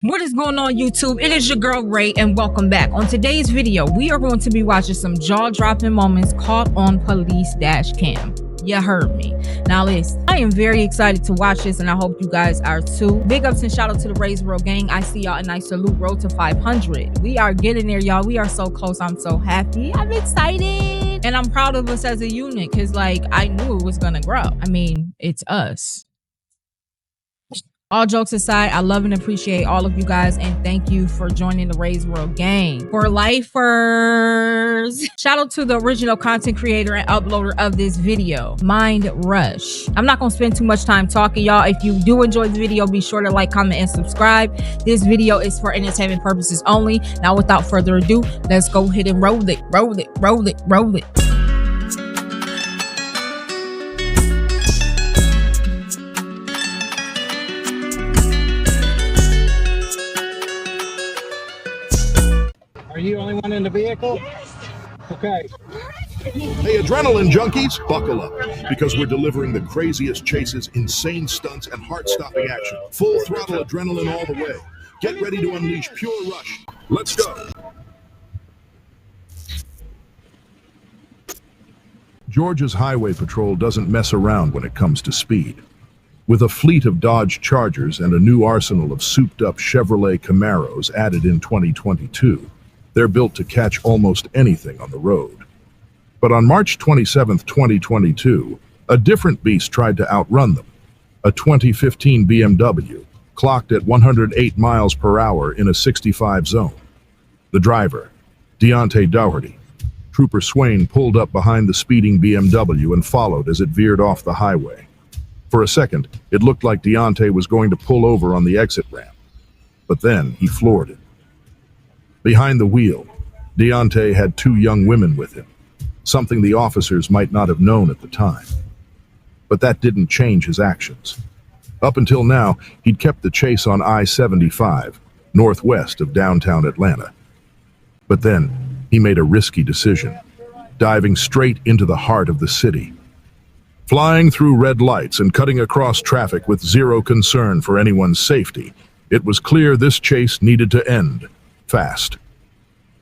What is going on, YouTube? It is your girl Ray, and welcome back. On today's video, we are going to be watching some jaw-dropping moments caught on police dash cam. You heard me. Now listen, I am very excited to watch this, and I hope you guys are too. Big ups and shout out to the Raise World gang. I see y'all, and I salute road to 500. We are getting there, y'all. We are so close. I'm so happy. I'm excited, and I'm proud of us as a unit because, like, I knew it was gonna grow. I mean, it's us. All jokes aside, I love and appreciate all of you guys, and thank you for joining the Raise World gang. For lifers, shout out to the original content creator and uploader of this video, Mind Rush. I'm not gonna spend too much time talking, y'all. If you do enjoy the video, be sure to like, comment, and subscribe. This video is for entertainment purposes only. Now, without further ado, let's go ahead and roll it, roll it, roll it, roll it. Are you the only one in the vehicle? Yes. Okay. Hey, adrenaline junkies, buckle up, because we're delivering the craziest chases, insane stunts, and heart-stopping action. Full throttle adrenaline all the way. Get ready to unleash pure rush. Let's go. Georgia's Highway Patrol doesn't mess around when it comes to speed. With a fleet of Dodge Chargers and a new arsenal of souped-up Chevrolet Camaros added in 2022, they're built to catch almost anything on the road. But on March 27, 2022, a different beast tried to outrun them. A 2015 BMW clocked at 108 miles per hour in a 65 zone. The driver, Deontay Dougherty. Trooper Swain pulled up behind the speeding BMW and followed as it veered off the highway. For a second, it looked like Deontay was going to pull over on the exit ramp. But then he floored it. Behind the wheel, Deontay had two young women with him, something the officers might not have known at the time. But that didn't change his actions. Up until now, he'd kept the chase on I-75, northwest of downtown Atlanta. But then, he made a risky decision, diving straight into the heart of the city. Flying through red lights and cutting across traffic with zero concern for anyone's safety, it was clear this chase needed to end fast.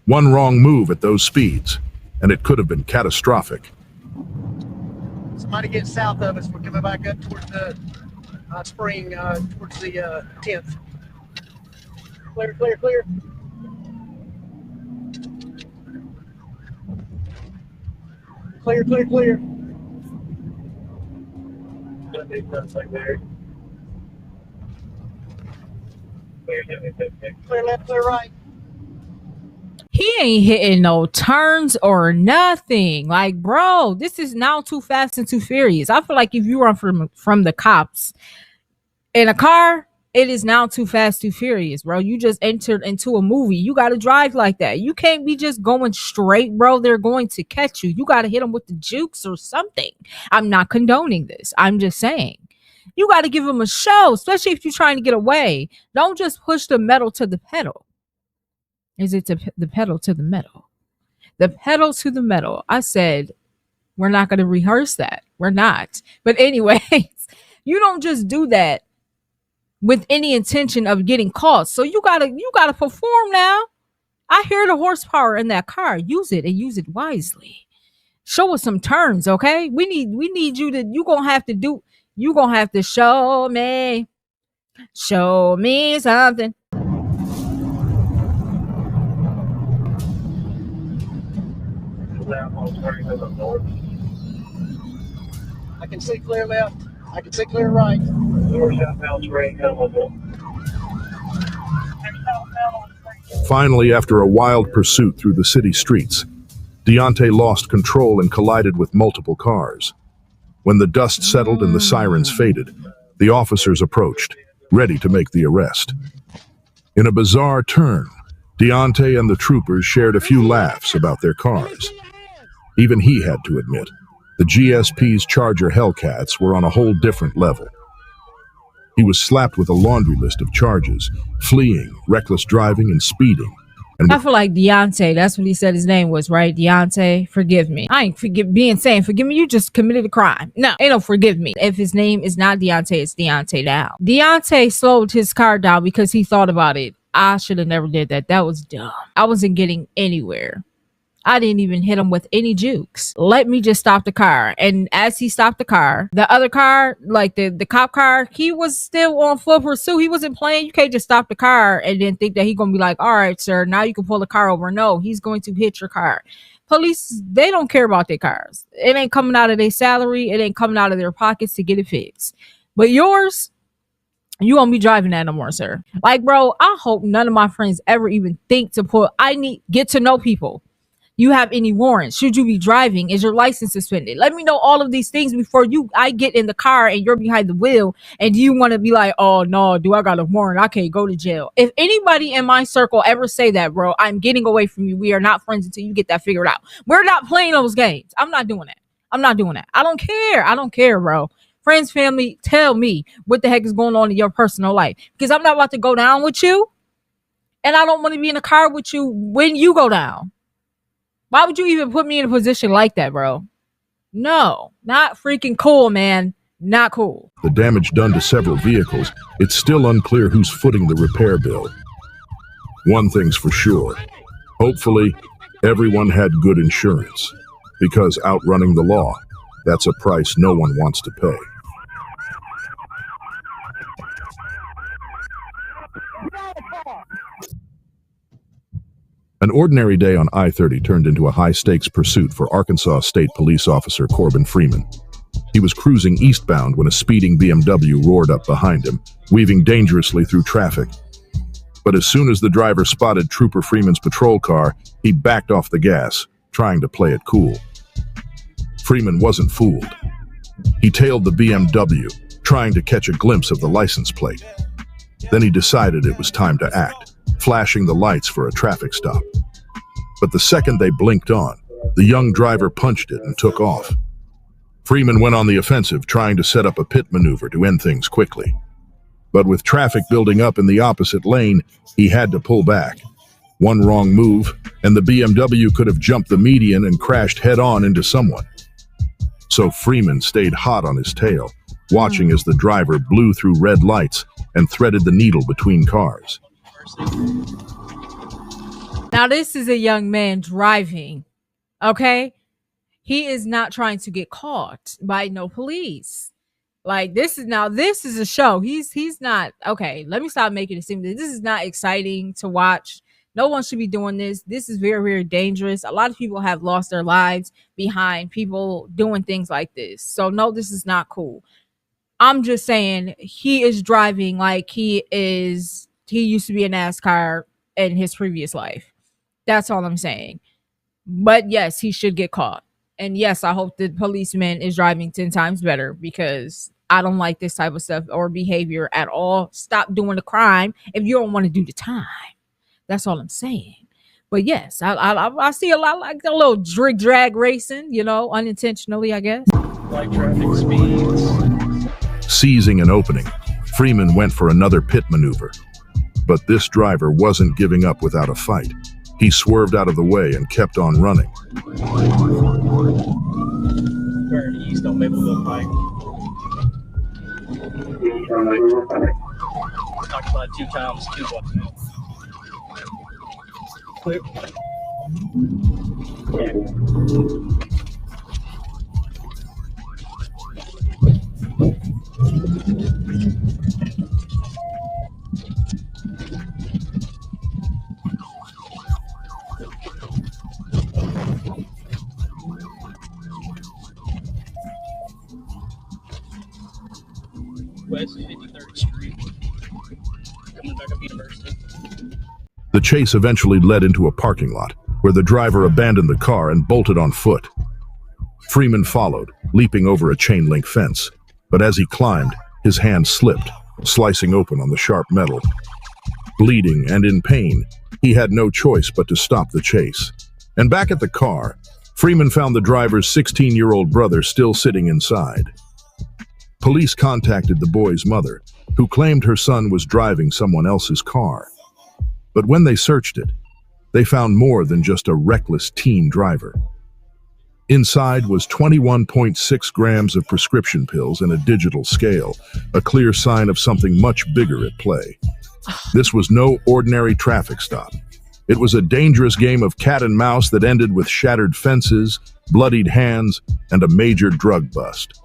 One wrong move at those speeds, and it could have been catastrophic. Somebody get south of us. We're coming back up towards the spring, towards the 10th. Clear, clear, clear. Clear, clear, clear. Clear left, clear right. He ain't hitting no turns or nothing. Like, bro, this is now too fast and too furious. I feel like if you run from the cops in a car, it is now too fast, too furious, bro. You just entered into a movie. You got to drive like that. You can't be just going straight, bro. They're going to catch you. You got to hit them with the jukes or something. I'm not condoning this. I'm just saying. You got to give them a show, especially if you're trying to get away. Don't just push the metal to the pedal. Is it the pedal to the metal? The pedal to the metal. I said, we're not going to rehearse that. We're not. But anyways, you don't just do that with any intention of getting caught. So you gotta perform now. I hear the horsepower in that car. Use it and use it wisely. Show us some turns, okay? We need you to, you're going to have to show me something. I can see clear left. I can see clear right. Finally, after a wild pursuit through the city streets, Deontay lost control and collided with multiple cars. When the dust settled and the sirens faded, the officers approached, ready to make the arrest. In a bizarre turn, Deontay and the troopers shared a few laughs about their cars. Even he had to admit, the GSP's Charger Hellcats were on a whole different level. He was slapped with a laundry list of charges, fleeing, reckless driving, and speeding, And I feel like Deontay, that's what he said his name was, right? Deontay, forgive me. I ain't forgive forgive me, you just committed a crime. No, ain't no forgive me. If his name is not Deontay, it's Deontay now. Deontay slowed his car down because he thought about it. I should have never did that. That was dumb. I wasn't getting anywhere. I didn't even hit him with any jukes. Let me just stop the car. And as he stopped the car, the other car, like the cop car, he was still on full pursuit. He wasn't playing. You can't just stop the car and then think that he's going to be like, all right, sir, now you can pull the car over. No, he's going to hit your car. Police, they don't care about their cars. It ain't coming out of their salary. It ain't coming out of their pockets to get it fixed. But yours, you won't be driving that no more, sir. Like, bro, I hope none of my friends ever even think to put, get to know people. You have any warrants? Should you be driving? Is your license suspended? Let me know all of these things before I get in the car and you're behind the wheel. And do you want to be like, oh no, do I got a warrant? I can't go to jail. If anybody in my circle ever say that, bro, I'm getting away from you. We are not friends until you get that figured out. We're not playing those games. I'm not doing that. I'm not doing that. I don't care. I don't care, bro. Friends, family, tell me what the heck is going on in your personal life, because I'm not about to go down with you. And I don't want to be in a car with you when you go down. Why would you even put me in a position like that, bro? No, not freaking cool, man. Not cool. the damage done to several vehicles, it's still unclear who's footing the repair bill. One thing's for sure. Hopefully, everyone had good insurance, because outrunning the law, that's a price no one wants to pay. An ordinary day on I-30 turned into a high-stakes pursuit for Arkansas State Police Officer Corbin Freeman. He was cruising eastbound when a speeding BMW roared up behind him, weaving dangerously through traffic. But as soon as the driver spotted Trooper Freeman's patrol car, he backed off the gas, trying to play it cool. Freeman wasn't fooled. He tailed the BMW, trying to catch a glimpse of the license plate. Then he decided it was time to act, flashing the lights for a traffic stop. But the second they blinked on, the young driver punched it and took off. Freeman went on the offensive, trying to set up a pit maneuver to end things quickly. But with traffic building up in the opposite lane, he had to pull back. One wrong move, and the BMW could have jumped the median and crashed head-on into someone. So Freeman stayed hot on his tail, watching as the driver blew through red lights and threaded the needle between cars. Now, this is a young man driving, okay? He is not trying to get caught by no police. Like, this is a show. He's not, okay, let me stop making it seem that this is not exciting to watch. No one should be doing this. This is very, very dangerous. A lot of people have lost their lives behind people doing things like this. So, no, this is not cool. I'm just saying he is driving like he used to be a NASCAR in his previous life. That's all I'm saying. But yes, he should get caught. And yes, I hope the policeman is driving 10 times better, because I don't like this type of stuff or behavior at all. Stop doing the crime if you don't want to do the time. That's all I'm saying. But yes, I see a lot like a little drag racing, unintentionally, I guess. Like traffic speeds. Seizing an opening, Freeman went for another pit maneuver. But this driver wasn't giving up without a fight. He swerved out of the way and kept on running. Turn east on Mapleville Pike. Talked about it 2 times. Clear. West 53rd Street. Coming back up University. The chase eventually led into a parking lot, where the driver abandoned the car and bolted on foot. Freeman followed, leaping over a chain-link fence. But as he climbed, his hand slipped, slicing open on the sharp metal. Bleeding and in pain, he had no choice but to stop the chase. And back at the car, Freeman found the driver's 16-year-old brother still sitting inside. Police contacted the boy's mother, who claimed her son was driving someone else's car. But when they searched it, They found more than just a reckless teen driver. Inside was 21.6 grams of prescription pills and a digital scale, a clear sign of something much bigger at play. This was no ordinary traffic stop. It was a dangerous game of cat and mouse that ended with shattered fences, bloodied hands, and a major drug bust.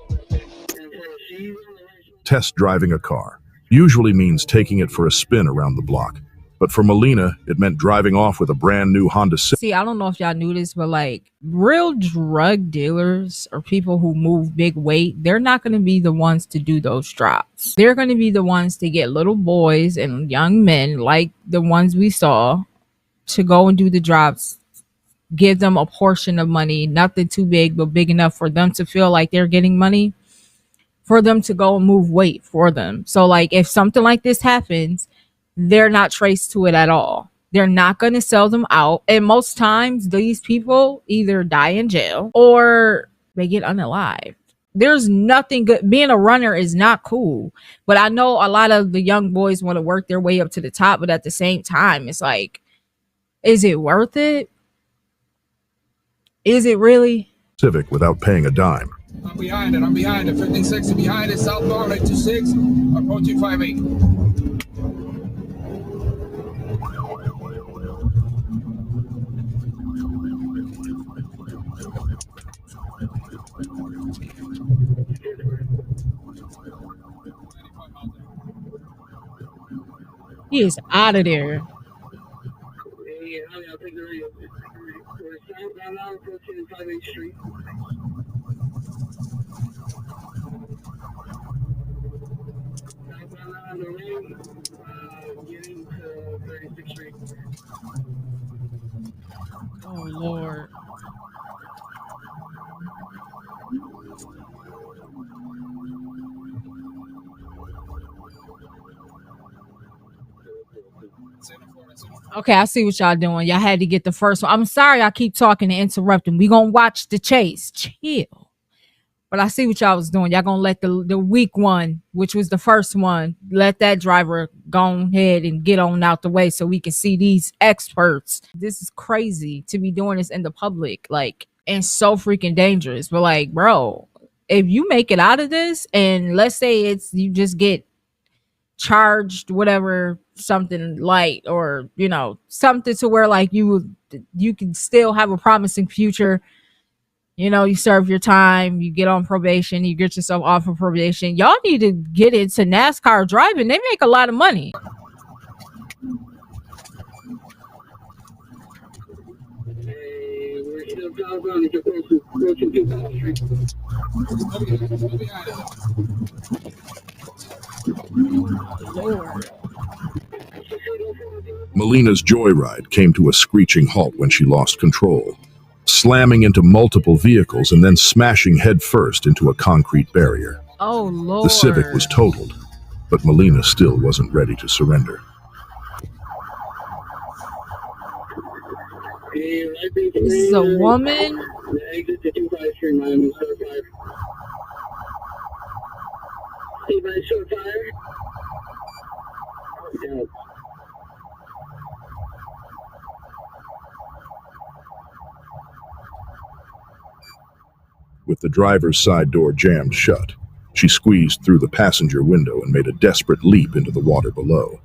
Test driving a car usually means taking it for a spin around the block. But for Melina, it meant driving off with a brand new Honda Civic. See, I don't know if y'all knew this, but like real drug dealers or people who move big weight, they're not going to be the ones to do those drops. They're going to be the ones to get little boys and young men like the ones we saw to go and do the drops, give them a portion of money, nothing too big, but big enough for them to feel like they're getting money, for them to go and move weight for them. So like if something like this happens, they're not traced to it at all. They're not going to sell them out. And most times these people either die in jail or they get unalived. There's nothing good. Being a runner is not cool. But I know a lot of the young boys want to work their way up to the top. But at the same time, it's like, is it worth it? Is it really? Civic without paying a dime. I'm behind it. 1560 behind it. Southbound 826. Approaching 58. He is out of there. Oh, Lord. Okay, I see what y'all doing. Y'all had to get the first one. I'm sorry I keep talking and interrupting. We gonna watch the chase. Chill. But I see what y'all was doing. Y'all gonna let the weak one, which was the first one, let that driver go ahead and get on out the way so we can see these experts. This is crazy to be doing this in the public, like, and so freaking dangerous. But like, bro, if you make it out of this, and let's say it's you just get charged whatever, something light, or you know, something to where like you can still have a promising future. You know, you serve your time, you get on probation, you get yourself off of probation. Y'all need to get into NASCAR driving. They make a lot of money. Lord. Melina's joyride came to a screeching halt when she lost control, slamming into multiple vehicles and then smashing headfirst into a concrete barrier. Oh, Lord. The Civic was totaled, but Melina still wasn't ready to surrender. This is a woman. With the driver's side door jammed shut, she squeezed through the passenger window and made a desperate leap into the water below.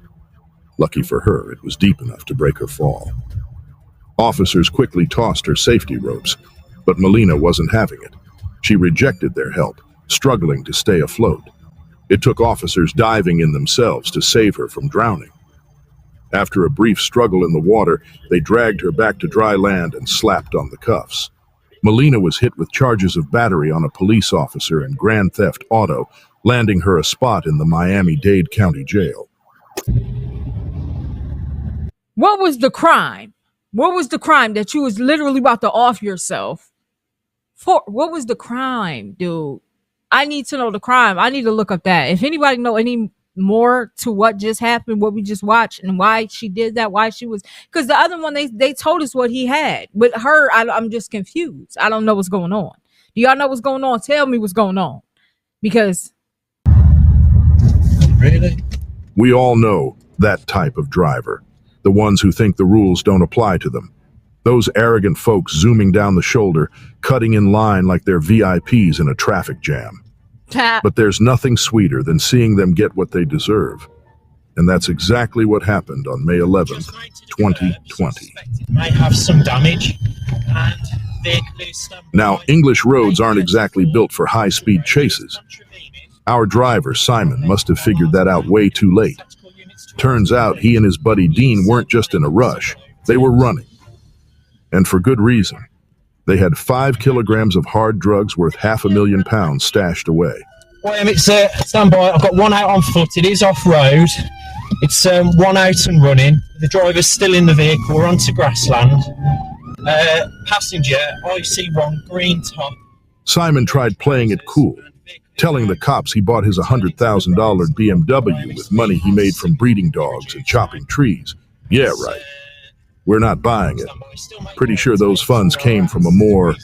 Lucky for her, it was deep enough to break her fall. Officers quickly tossed her safety ropes, but Melina wasn't having it. She rejected their help, struggling to stay afloat. It took officers diving in themselves to save her from drowning. After a brief struggle in the water, they dragged her back to dry land and slapped on the cuffs. Melina was hit with charges of battery on a police officer and grand theft auto, landing her a spot in the Miami-Dade County Jail. What was the crime? What was the crime that you was literally about to off yourself for? What was the crime, dude? I need to know the crime. I need to look up that. If anybody know any more to what just happened, what we just watched, and why she did that, why she was, because the other one, they told us what he had. With her, I'm just confused. I don't know what's going on. Do y'all know what's going on? Tell me what's going on. Because really, we all know that type of driver. the ones who think the rules don't apply to them. Those arrogant folks zooming down the shoulder, cutting in line like they're VIPs in a traffic jam. But there's nothing sweeter than seeing them get what they deserve. And that's exactly what happened on May 11th, 2020. Might have some damage. And now, English roads aren't exactly built for high-speed chases. Our driver, Simon, must have figured that out way too late. Turns out he and his buddy Dean weren't just in a rush. They were running. And for good reason. They had 5 kilograms of hard drugs worth £500,000 stashed away. Well, it's stand by. I've got one out on foot. It is off-road. It's one out and running. The driver's still in the vehicle. We're onto grassland. Passenger, IC1, green top. Simon tried playing it cool, telling the cops he bought his $100,000 BMW with money he made from breeding dogs and chopping trees. Yeah, right. We're not buying it. Pretty sure those funds came from a more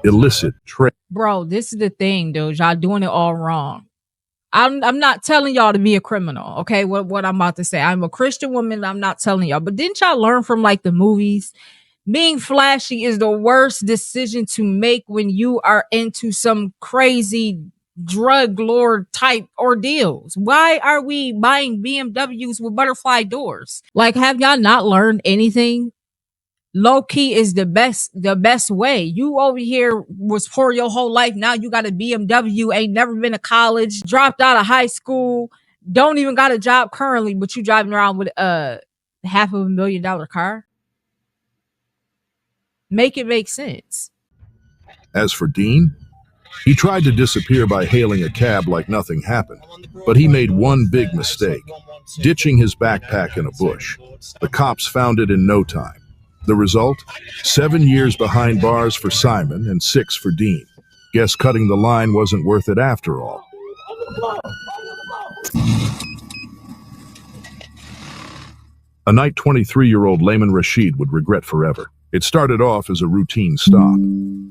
illicit trade. Bro, this is the thing, dude. Y'all doing it all wrong. I'm not telling y'all to be a criminal, okay? What I'm about to say. I'm a Christian woman. I'm not telling y'all. But didn't y'all learn from like the movies? Being flashy is the worst decision to make when you are into some crazy drug lord type ordeals. Why are we buying BMWs with butterfly doors? Like, have y'all not learned anything? Low key is the best way. You over here was poor your whole life. Now you got a BMW, ain't never been to college, dropped out of high school, don't even got a job currently, but you driving around with a $500,000 car. Make it make sense. As for Dean, he tried to disappear by hailing a cab like nothing happened, but he made one big mistake, ditching his backpack in a bush. The cops found it in no time. The result? 7 years behind bars for Simon and 6 for Dean. Guess cutting the line wasn't worth it after all. A night 23-year-old Layman Rashid would regret forever. It started off as a routine stop.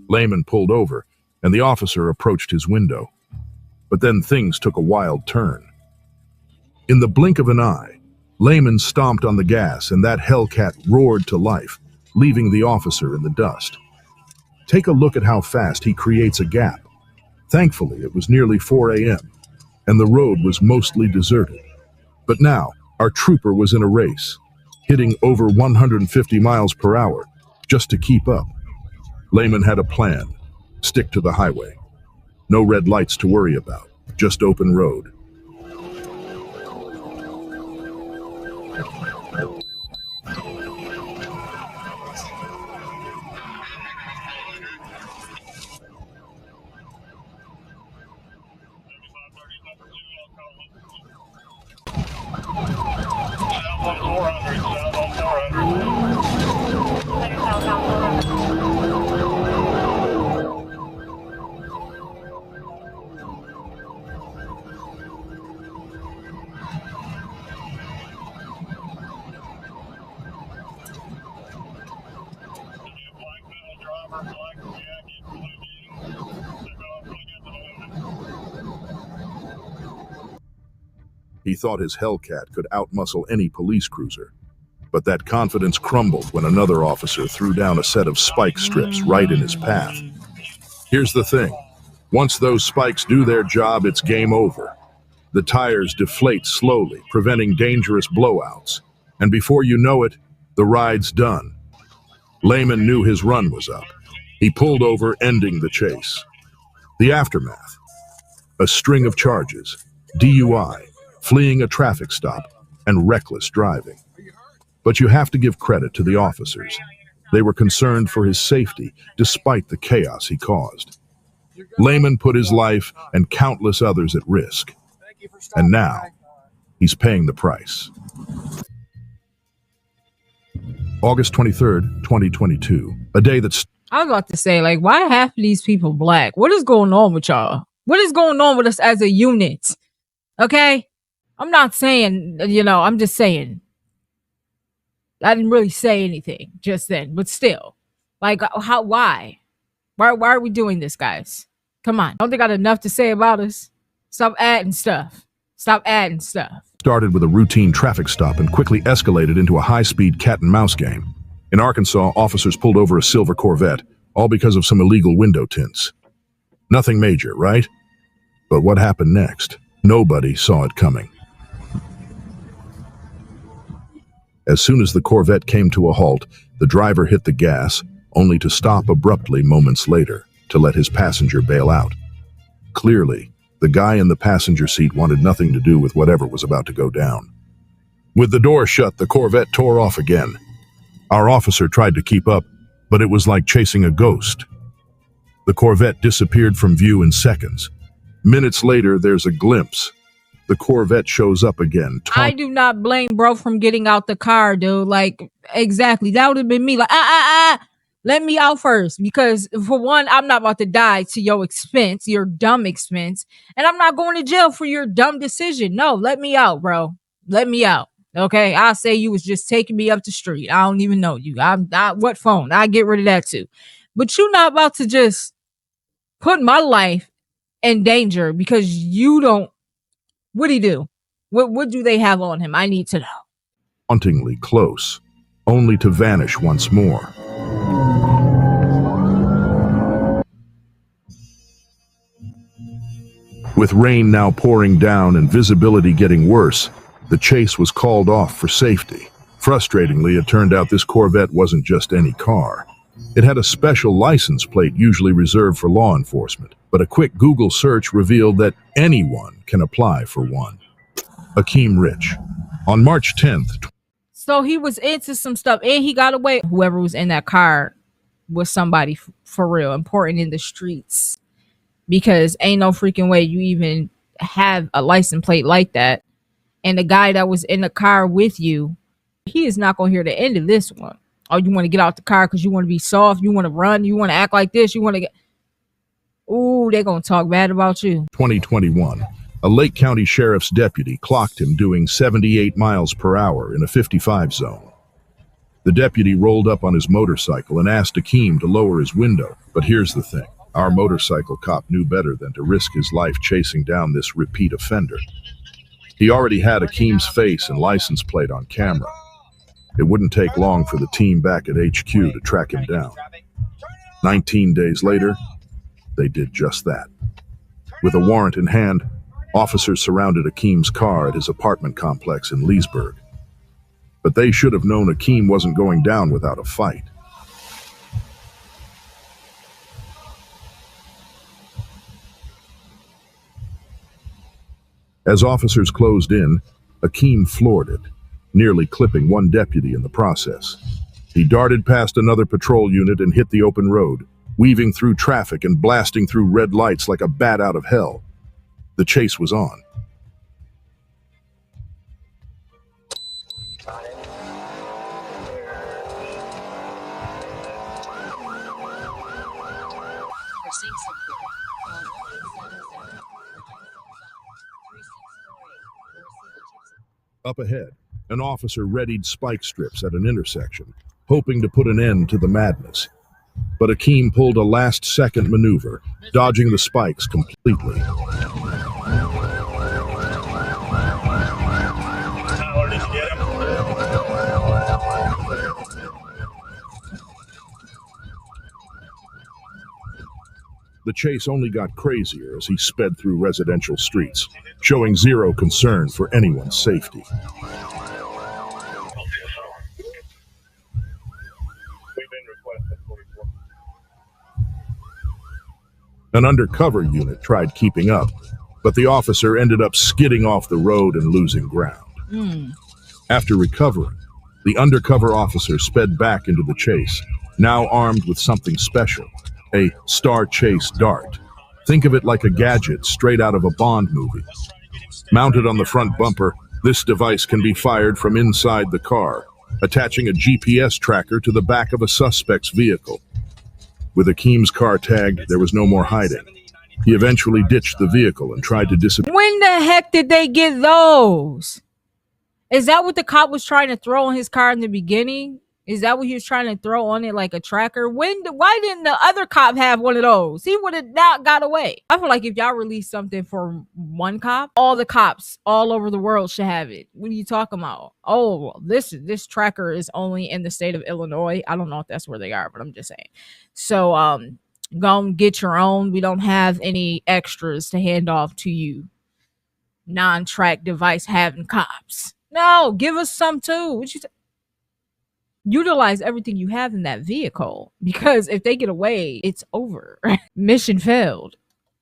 Layman pulled over, and the officer approached his window. But then things took a wild turn. In the blink of an eye, Layman stomped on the gas, and that Hellcat roared to life, leaving the officer in the dust. Take a look at how fast he creates a gap. Thankfully, it was nearly 4 a.m., and the road was mostly deserted. But now, our trooper was in a race, hitting over 150 miles per hour, just to keep up. Layman had a plan. Stick to the highway. No red lights to worry about, just open road. He thought his Hellcat could outmuscle any police cruiser. But that confidence crumbled when another officer threw down a set of spike strips right in his path. Here's the thing. Once those spikes do their job, it's game over. The tires deflate slowly, preventing dangerous blowouts. And before you know it, the ride's done. Layman knew his run was up. He pulled over, ending the chase. The aftermath. A string of charges. DUI, fleeing a traffic stop, and reckless driving. But you have to give credit to the officers. They were concerned for his safety, despite the chaos he caused. Layman put his life and countless others at risk. And now, he's paying the price. August 23rd, 2022. A day that's... I was about to say, like, why are half of these people black? What is going on with y'all? What is going on with us as a unit? Okay? I'm not saying, I'm just saying. I didn't really say anything just then, but still. Like, why? Why are we doing this, guys? Come on. Don't they got enough to say about us? Stop adding stuff. Stop adding stuff. Started with a routine traffic stop and quickly escalated into a high-speed cat-and-mouse game. In Arkansas, officers pulled over a silver Corvette, all because of some illegal window tints. Nothing major, right? But what happened next? Nobody saw it coming. As soon as the Corvette came to a halt, the driver hit the gas, only to stop abruptly moments later to let his passenger bail out. Clearly, the guy in the passenger seat wanted nothing to do with whatever was about to go down. With the door shut, the Corvette tore off again. Our officer tried to keep up, but it was like chasing a ghost. The Corvette disappeared from view in seconds. Minutes later, there's a glimpse. The Corvette shows up again. I do not blame bro from getting out the car, dude. Like, exactly. That would have been me. Like, let me out first. Because for one, I'm not about to die to your expense, your dumb expense. And I'm not going to jail for your dumb decision. No, let me out, bro. Let me out. Okay? I'll say you was just taking me up the street. I don't even know you. What phone? I get rid of that too. But you're not about to just put my life in danger because you don't. What'd he do? What do they have on him? I need to know. Hauntingly close, only to vanish once more. With rain now pouring down and visibility getting worse, the chase was called off for safety. Frustratingly, it turned out this Corvette wasn't just any car. It had a special license plate usually reserved for law enforcement, but a quick Google search revealed that anyone can apply for one. Akeem Rich. On March 10th. So he was into some stuff and he got away. Whoever was in that car was somebody for real important in the streets, because ain't no freaking way you even have a license plate like that. And the guy that was in the car with you, he is not going to hear the end of this one. Oh, you want to get out the car because you want to be soft, you want to run, you want to act like this, you want to get... Ooh, they're going to talk bad about you. 2021, a Lake County Sheriff's deputy clocked him doing 78 miles per hour in a 55 zone. The deputy rolled up on his motorcycle and asked Akeem to lower his window. But here's the thing. Our motorcycle cop knew better than to risk his life chasing down this repeat offender. He already had Akeem's face and license plate on camera. It wouldn't take long for the team back at HQ to track him down. 19 days later, they did just that. With a warrant in hand, officers surrounded Akeem's car at his apartment complex in Leesburg. But they should have known Akeem wasn't going down without a fight. As officers closed in, Akeem floored it, nearly clipping one deputy in the process. He darted past another patrol unit and hit the open road, weaving through traffic and blasting through red lights like a bat out of hell. The chase was on. Up ahead, an officer readied spike strips at an intersection, hoping to put an end to the madness. But Akeem pulled a last-second maneuver, dodging the spikes completely. The chase only got crazier as he sped through residential streets, showing zero concern for anyone's safety. An undercover unit tried keeping up, but the officer ended up skidding off the road and losing ground. After recovering, the undercover officer sped back into the chase, now armed with something special, a Star Chase dart. Think of it like a gadget straight out of a Bond movie. Mounted on the front bumper, this device can be fired from inside the car, attaching a GPS tracker to the back of a suspect's vehicle. With Akeem's car tagged, there was no more hiding. He eventually ditched the vehicle and tried to disappear. When the heck did they get those? Is that what the cop was trying to throw in his car in the beginning? Is that what he was trying to throw on it, like a tracker? Why didn't the other cop have one of those? He would have not got away. I feel like if y'all release something for one cop, all the cops all over the world should have it. What are you talking about? Oh, this tracker is only in the state of Illinois. I don't know if that's where they are, but I'm just saying. So go and get your own. We don't have any extras to hand off to you non-track device having cops. No, give us some too. What you utilize everything you have in that vehicle, because if they get away, it's over. Mission failed.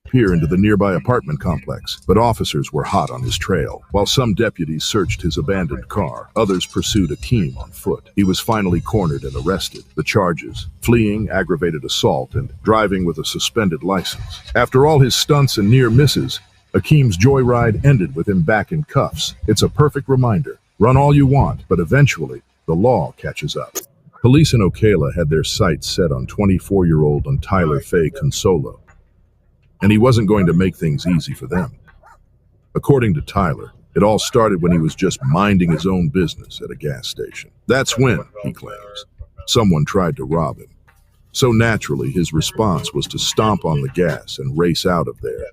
Peer into the nearby apartment complex, but officers were hot on his trail. While some deputies searched his abandoned car, others pursued Akeem on foot. He was finally cornered and arrested. The charges: fleeing, aggravated assault, and driving with a suspended license. After all his stunts and near misses, Akeem's joyride ended with him back in cuffs. It's a perfect reminder. Run all you want, but eventually, the law catches up. Police in Ocala had their sights set on 24-year-old Tyler Faye Consolo, and he wasn't going to make things easy for them. According to Tyler, it all started when he was just minding his own business at a gas station. That's when, he claims, someone tried to rob him. So naturally, his response was to stomp on the gas and race out of there,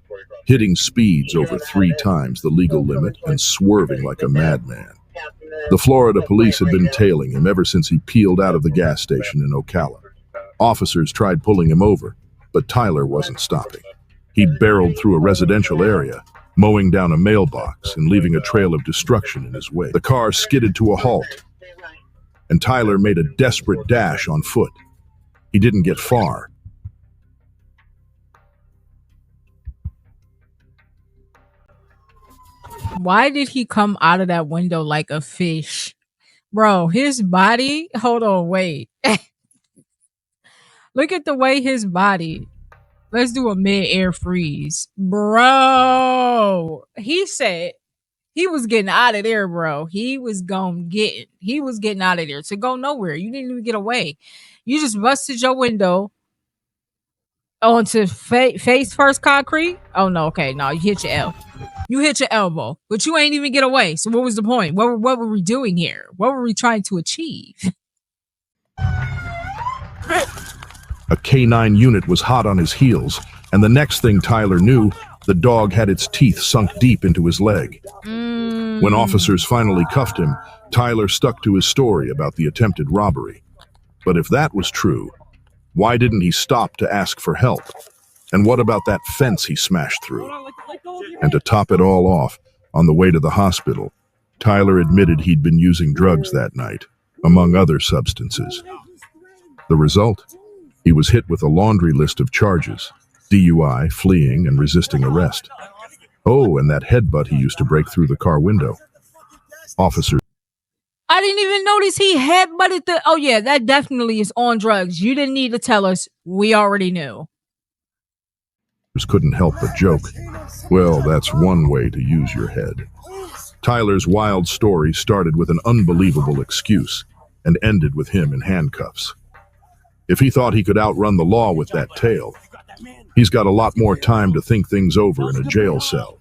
hitting speeds over 3 times the legal limit and swerving like a madman. The Florida police had been tailing him ever since he peeled out of the gas station in Ocala. Officers tried pulling him over, but Tyler wasn't stopping. He barreled through a residential area, mowing down a mailbox and leaving a trail of destruction in his wake. The car skidded to a halt, and Tyler made a desperate dash on foot. He didn't get far. Why did he come out of that window like a fish? Bro, his body, hold on, wait. Look at the way his body. Let's do a mid-air freeze. Bro, he said he was getting out of there, bro. He was getting out of there to go nowhere. You didn't even get away. You just busted your window onto face first concrete. Oh no, okay, no, you hit your elbow, but you ain't even get away. So what was the point? What were we doing here? What were we trying to achieve? A K9 unit was hot on his heels, and the next thing Tyler knew, the dog had its teeth sunk deep into his leg. When officers finally cuffed him, Tyler stuck to his story about the attempted robbery. But if that was true, why didn't he stop to ask for help? And what about that fence he smashed through? And to top it all off, on the way to the hospital, Tyler admitted he'd been using drugs that night, among other substances. The result? He was hit with a laundry list of charges: DUI, fleeing, and resisting arrest. Oh, and that headbutt he used to break through the car window. Officers I didn't even notice he headbutted the... Oh yeah, that definitely is on drugs. You didn't need to tell us. We already knew. couldn't help but joke. Well, that's one way to use your head. Tyler's wild story started with an unbelievable excuse and ended with him in handcuffs. If he thought he could outrun the law with that tale, he's got a lot more time to think things over in a jail cell.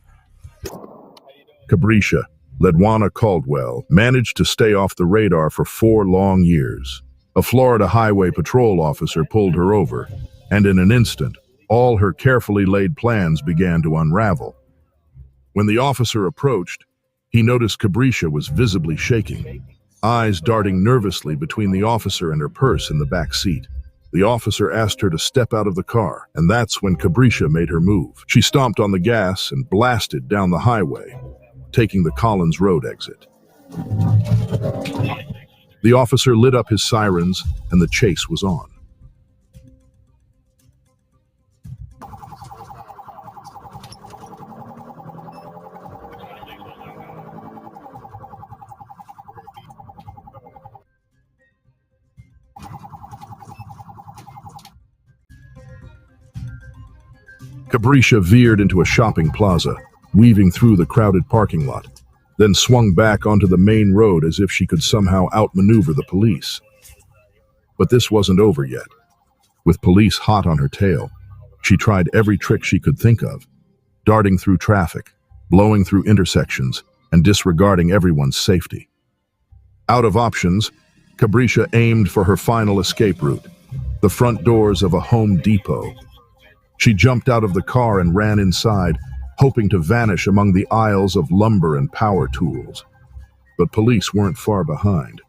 Cabrisha, Ledwana Caldwell, managed to stay off the radar for 4 long years. A Florida Highway Patrol officer pulled her over, and in an instant, all her carefully laid plans began to unravel. When the officer approached, he noticed Cabrisha was visibly shaking, eyes darting nervously between the officer and her purse in the back seat. The officer asked her to step out of the car, and that's when Cabrisha made her move. She stomped on the gas and blasted down the highway, taking the Collins Road exit. The officer lit up his sirens, and the chase was on. Cabrisha veered into a shopping plaza, weaving through the crowded parking lot, then swung back onto the main road as if she could somehow outmaneuver the police. But this wasn't over yet. With police hot on her tail, she tried every trick she could think of, darting through traffic, blowing through intersections, and disregarding everyone's safety. Out of options, Cabrisha aimed for her final escape route, the front doors of a Home Depot. She jumped out of the car and ran inside, hoping to vanish among the aisles of lumber and power tools. But police weren't far behind.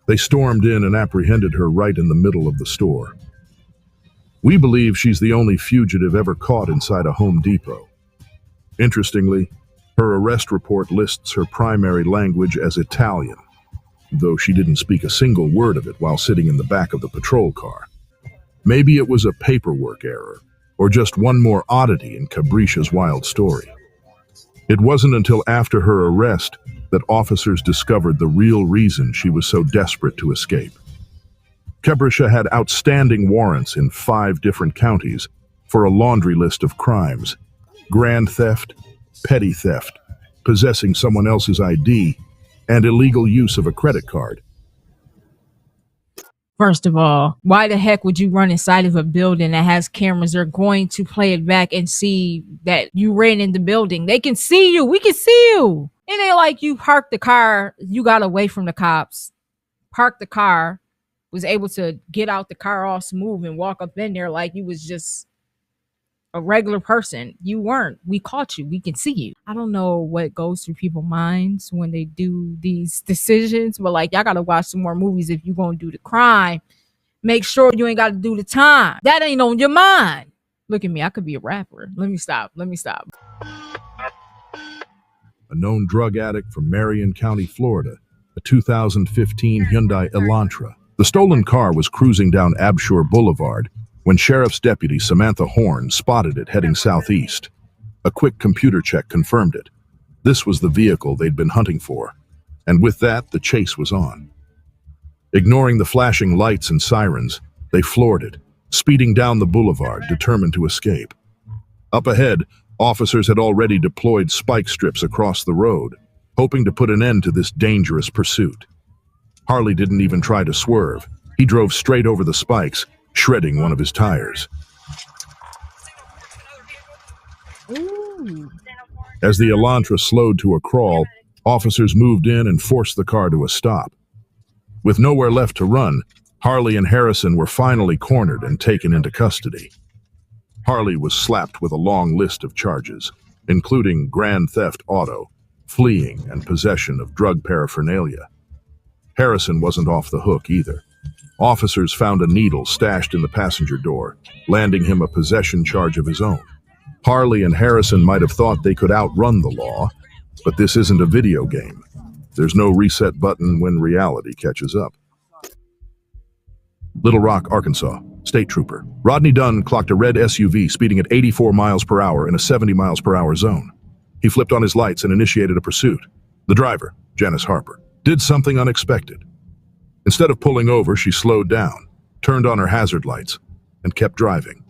They stormed in and apprehended her right in the middle of the store. We believe she's the only fugitive ever caught inside a Home Depot. Interestingly, her arrest report lists her primary language as Italian, though she didn't speak a single word of it while sitting in the back of the patrol car. Maybe it was a paperwork error, or just one more oddity in Cabrisha's wild story. It wasn't until after her arrest that officers discovered the real reason she was so desperate to escape. Cabrisha had outstanding warrants in 5 different counties for a laundry list of crimes: grand theft, petty theft, possessing someone else's ID, and illegal use of a credit card. First of all, why the heck would you run inside of a building that has cameras? They're going to play it back and see that you ran in the building. They can see you. We can see you. And they like, you parked the car. You got away from the cops, parked the car, was able to get out the car all smooth and walk up in there like you was just a regular person. You weren't. We caught you. We can see you. I don't know what goes through people's minds when they do these decisions, but like, y'all gotta watch some more movies. If you're gonna do the crime, make sure you ain't gotta do the time. That ain't on your mind. Look at me. I could be a rapper. Let me stop. A known drug addict from Marion County, Florida, a 2015 Hyundai Elantra. The stolen car was cruising down Abshore Boulevard when Sheriff's Deputy Samantha Horn spotted it heading southeast. A quick computer check confirmed it. This was the vehicle they'd been hunting for, and with that, the chase was on. Ignoring the flashing lights and sirens, they floored it, speeding down the boulevard, determined to escape. Up ahead, officers had already deployed spike strips across the road, hoping to put an end to this dangerous pursuit. Harley didn't even try to swerve. He drove straight over the spikes, shredding one of his tires. Ooh. As the Elantra slowed to a crawl, officers moved in and forced the car to a stop. With nowhere left to run, Harley and Harrison were finally cornered and taken into custody. Harley was slapped with a long list of charges, including grand theft auto, fleeing, and possession of drug paraphernalia. Harrison wasn't off the hook either. Officers found a needle stashed in the passenger door, landing him a possession charge of his own. Harley and Harrison might have thought they could outrun the law, but this isn't a video game. There's no reset button when reality catches up. Little Rock, Arkansas. State Trooper Rodney Dunn clocked a red SUV speeding at 84 miles per hour in a 70 miles per hour zone. He flipped on his lights and initiated a pursuit. The driver, Janice Harper, did something unexpected. Instead of pulling over, she slowed down, turned on her hazard lights, and kept driving.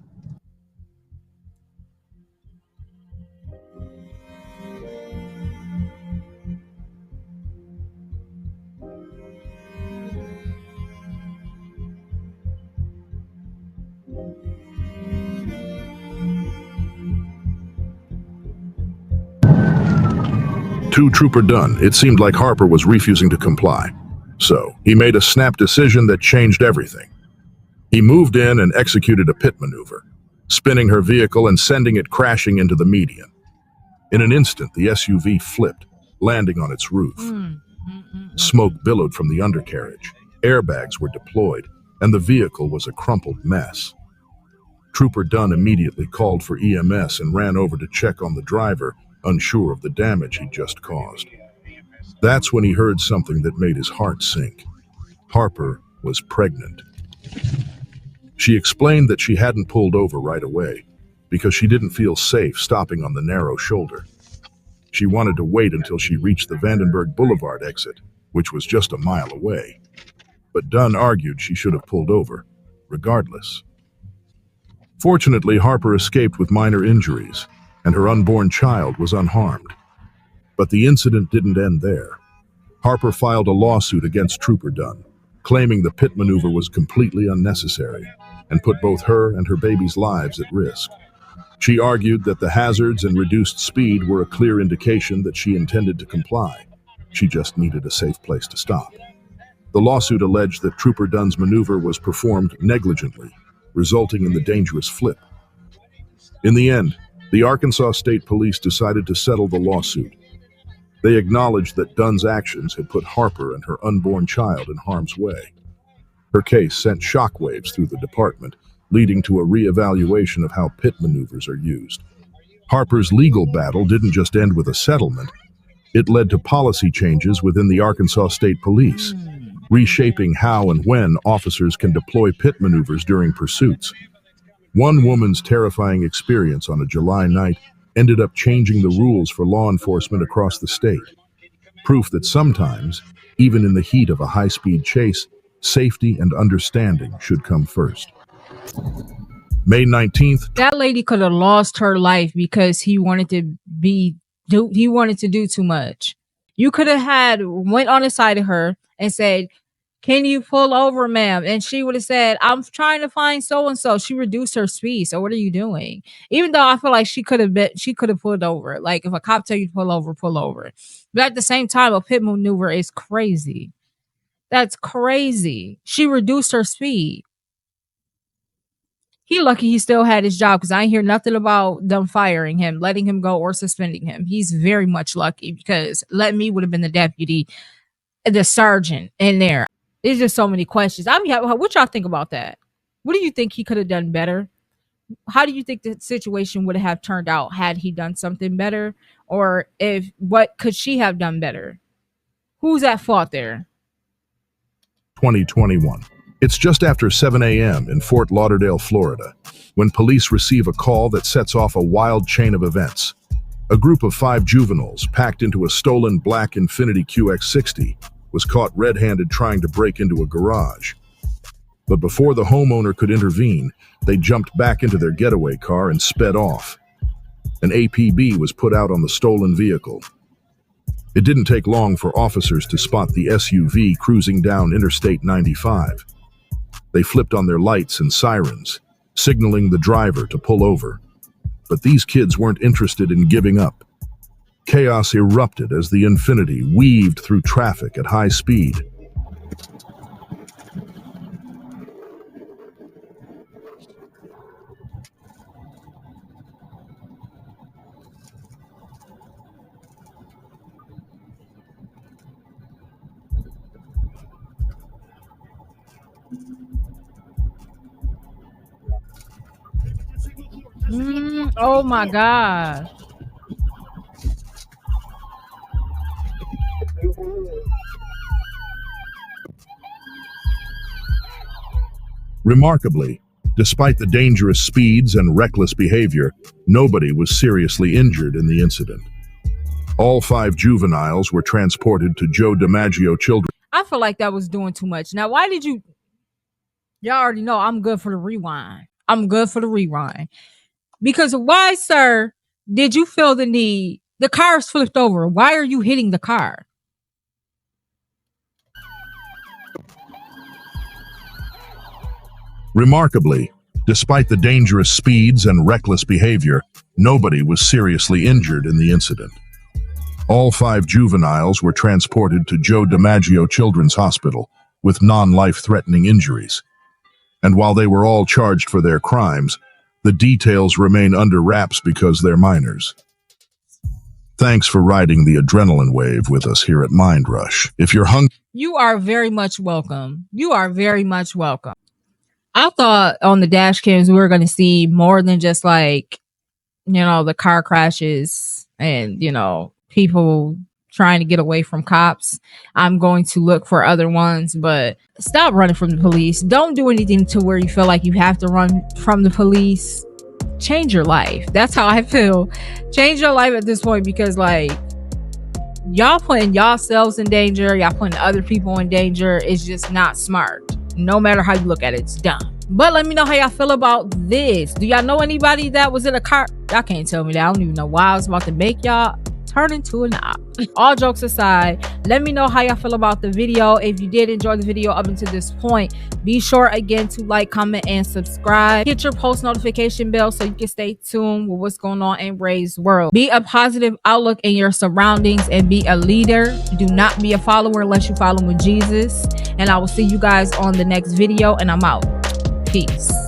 To Trooper Dunn, it seemed like Harper was refusing to comply. So, he made a snap decision that changed everything. He moved in and executed a pit maneuver, spinning her vehicle and sending it crashing into the median. In an instant, the SUV flipped, landing on its roof. Smoke billowed from the undercarriage, airbags were deployed, and the vehicle was a crumpled mess. Trooper Dunn immediately called for EMS and ran over to check on the driver, unsure of the damage he'd just caused. That's when he heard something that made his heart sink. Harper was pregnant. She explained that she hadn't pulled over right away because she didn't feel safe stopping on the narrow shoulder. She wanted to wait until she reached the Vandenberg Boulevard exit, which was just a mile away. But Dunn argued she should have pulled over, regardless. Fortunately, Harper escaped with minor injuries, and her unborn child was unharmed. But the incident didn't end there. Harper filed a lawsuit against Trooper Dunn, claiming the pit maneuver was completely unnecessary and put both her and her baby's lives at risk. She argued that the hazards and reduced speed were a clear indication that she intended to comply. She just needed a safe place to stop. The lawsuit alleged that Trooper Dunn's maneuver was performed negligently, resulting in the dangerous flip. In the end, the Arkansas State Police decided to settle the lawsuit. They acknowledged that Dunn's actions had put Harper and her unborn child in harm's way. Her case sent shockwaves through the department, leading to a reevaluation of how pit maneuvers are used. Harper's legal battle didn't just end with a settlement. It led to policy changes within the Arkansas State Police, reshaping how and when officers can deploy pit maneuvers during pursuits. One woman's terrifying experience on a July night ended up changing the rules for law enforcement across the state. Proof that sometimes, even in the heat of a high-speed chase, safety and understanding should come first. May 19th. That lady could have lost her life because he wanted to do too much. You could have went on the side of her and said, "Can you pull over, ma'am?" And she would have said, "I'm trying to find so-and-so." She reduced her speed. So what are you doing? Even though I feel like she could have pulled over. Like if a cop tell you to pull over, pull over. But at the same time, a pit maneuver is crazy. That's crazy. She reduced her speed. He lucky he still had his job because I ain't hear nothing about them firing him, letting him go, or suspending him. He's very much lucky because me would have been the deputy, the sergeant in there. There's just so many questions. What y'all think about that? What do you think he could have done better? How do you think the situation would have turned out had he done something better? Or what could she have done better? Who's at fault there? 2021. It's just after 7 a.m. in Fort Lauderdale, Florida, when police receive a call that sets off a wild chain of events. A group of 5 juveniles packed into a stolen black Infiniti QX60 was caught red-handed trying to break into a garage. But before the homeowner could intervene, they jumped back into their getaway car and sped off. An APB was put out on the stolen vehicle. It didn't take long for officers to spot the SUV cruising down Interstate 95. They flipped on their lights and sirens, signaling the driver to pull over. But these kids weren't interested in giving up. Chaos erupted as the Infiniti weaved through traffic at high speed. Oh my God. Remarkably, despite the dangerous speeds and reckless behavior, nobody was seriously injured in the incident. All 5 juveniles were transported to Joe DiMaggio Children's. I feel like that was doing too much. Now, why did you... Y'all already know I'm good for the rewind. Because why, sir, did you feel the need? The car's flipped over. Why are you hitting the car? Remarkably, despite the dangerous speeds and reckless behavior, nobody was seriously injured in the incident. All 5 juveniles were transported to Joe DiMaggio Children's Hospital with non-life-threatening injuries. And while they were all charged for their crimes, the details remain under wraps because they're minors. Thanks for riding the adrenaline wave with us here at Mind Rush. If you're hungry, you are very much welcome. I thought on the dash cams we were going to see more than just like, the car crashes and, people trying to get away from cops. I'm going to look for other ones, but stop running from the police. Don't do anything to where you feel like you have to run from the police. Change your life. That's how I feel. Change your life at this point, because y'all putting yourselves in danger. Y'all putting other people in danger. It's just not smart. No matter how you look at it, it's dumb. But let me know how y'all feel about this. Do y'all know anybody that was in a car? Y'all can't tell me that. I don't even know why I was about to make y'all turn into a knob. All jokes aside, let me know how y'all feel about the video. If you did enjoy the video up until this point, be sure again to like, comment, and subscribe. Hit your post notification bell so you can stay tuned with what's going on in Ray's world. Be a positive outlook in your surroundings and be a leader. Do not be a follower unless you follow with Jesus. And I will see you guys on the next video, and I'm out. Peace.